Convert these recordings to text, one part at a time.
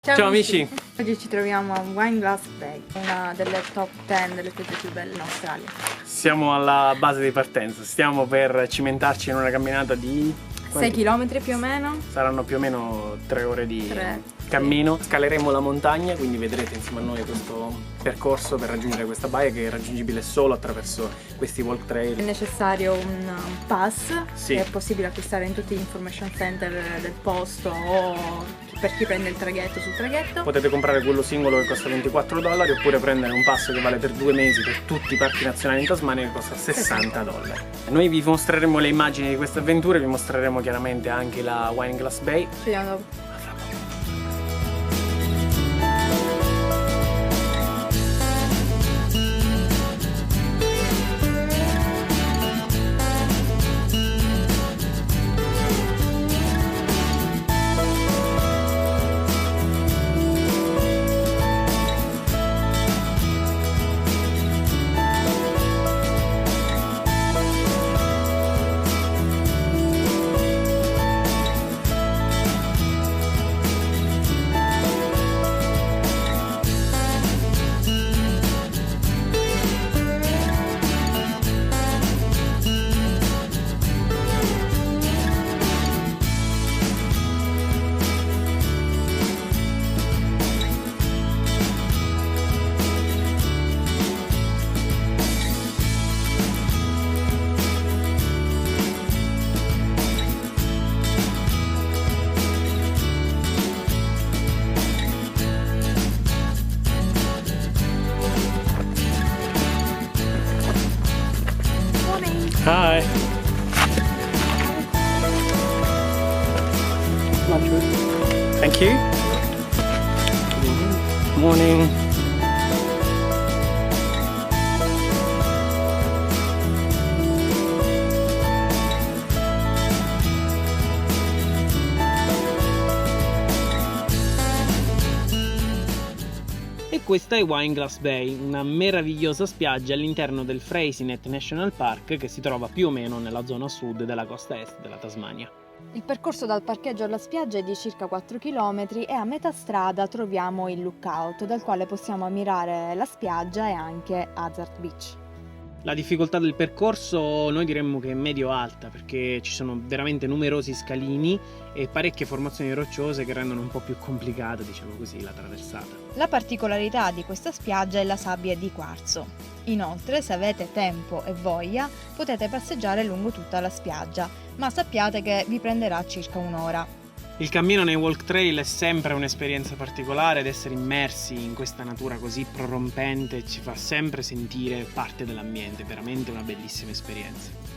Ciao amici! Oggi ci troviamo a Wineglass Bay, una delle top 10 delle spiagge più belle in Australia. Siamo alla base di partenza, stiamo per cimentarci in una camminata di 6 km più o meno. Saranno più o meno 3 ore di 3, cammino. Sì. Scaleremo la montagna, quindi vedrete insieme a noi questo percorso per raggiungere questa baia che è raggiungibile solo attraverso questi walk trail. È necessario un pass, sì, che è possibile acquistare in tutti gli information center del posto o per chi prende il traghetto sul traghetto. Potete comprare quello singolo che costa $24 oppure prendere un pass che vale per 2 mesi per tutti i parchi nazionali in Tasmania che costa $60. Noi vi mostreremo le immagini di queste avventure, vi mostreremo chiaramente anche la Wineglass Bay. Ci vediamo dopo. Hi! Thank you. Morning. E questa è Wineglass Bay, una meravigliosa spiaggia all'interno del Freycinet National Park che si trova più o meno nella zona sud della costa est della Tasmania. Il percorso dal parcheggio alla spiaggia è di circa 4 km e a metà strada troviamo il lookout, dal quale possiamo ammirare la spiaggia e anche Hazard Beach. La difficoltà del percorso noi diremmo che è medio-alta perché ci sono veramente numerosi scalini e parecchie formazioni rocciose che rendono un po' più complicata, diciamo così, la traversata. La particolarità di questa spiaggia è la sabbia di quarzo. Inoltre, se avete tempo e voglia, potete passeggiare lungo tutta la spiaggia, ma sappiate che vi prenderà circa un'ora. Il cammino nei walk trail è sempre un'esperienza particolare ed essere immersi in questa natura così prorompente ci fa sempre sentire parte dell'ambiente, veramente una bellissima esperienza.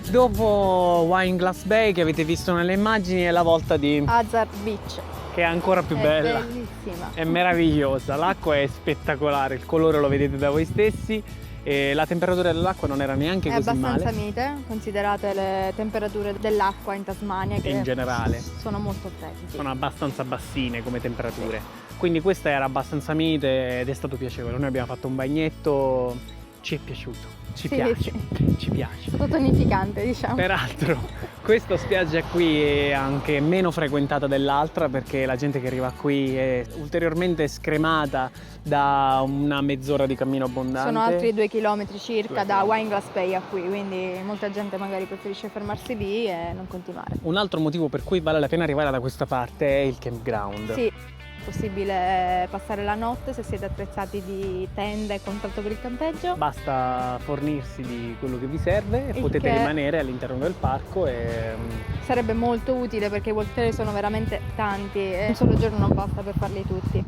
Dopo Wineglass Bay che avete visto nelle immagini è la volta di Hazard Beach. che è ancora più bella. È bellissima. È meravigliosa, l'acqua è spettacolare, il colore lo vedete da voi stessi e la temperatura dell'acqua non era neanche così male. È abbastanza mite, considerate le temperature dell'acqua in Tasmania che in generale sono molto fredde. sono abbastanza bassine come temperature, quindi questa era abbastanza mite ed è stato piacevole. Noi abbiamo fatto un bagnetto, ci è piaciuto, ci piace. È stato tonificante, diciamo. Peraltro questa spiaggia qui è anche meno frequentata dell'altra perché la gente che arriva qui è ulteriormente scremata da una mezz'ora di cammino abbondante. Sono altri 2 km circa da Wineglass Bay a qui, quindi molta gente magari preferisce fermarsi lì e non continuare. Un altro motivo per cui vale la pena arrivare da questa parte è il campground. Sì. È possibile passare la notte se siete attrezzati di tende e contratto per il campeggio. Basta fornirsi di quello che vi serve e potete rimanere all'interno del parco e... Sarebbe molto utile perché i walk trail sono veramente tanti e un solo giorno non basta per farli tutti.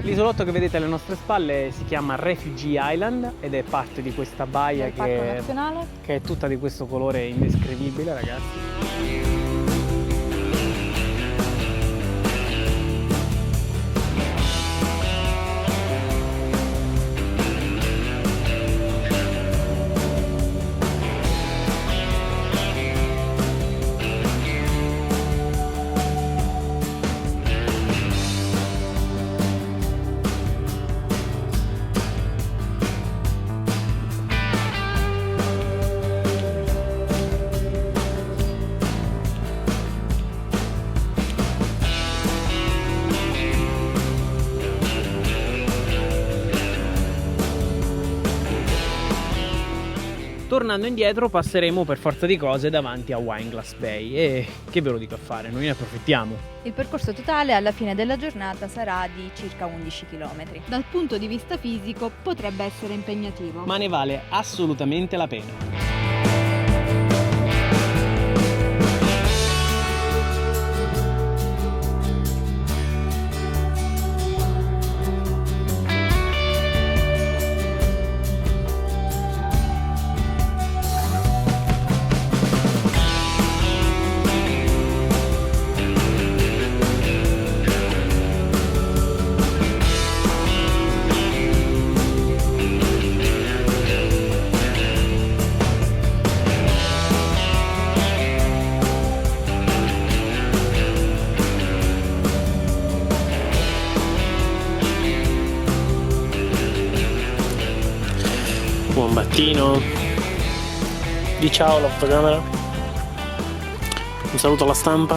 L'isolotto che vedete alle nostre spalle si chiama Refugee Island ed è parte di questa baia che è tutta di questo colore indescrivibile, ragazzi. tornando indietro passeremo per forza di cose davanti a Wineglass Bay e che ve lo dico a fare, noi ne approfittiamo. Il percorso totale alla fine della giornata sarà di circa 11 km. Dal punto di vista fisico potrebbe essere impegnativo, Ma ne vale assolutamente la pena. Buon mattino. Di ciao alla fotocamera. Un saluto alla stampa.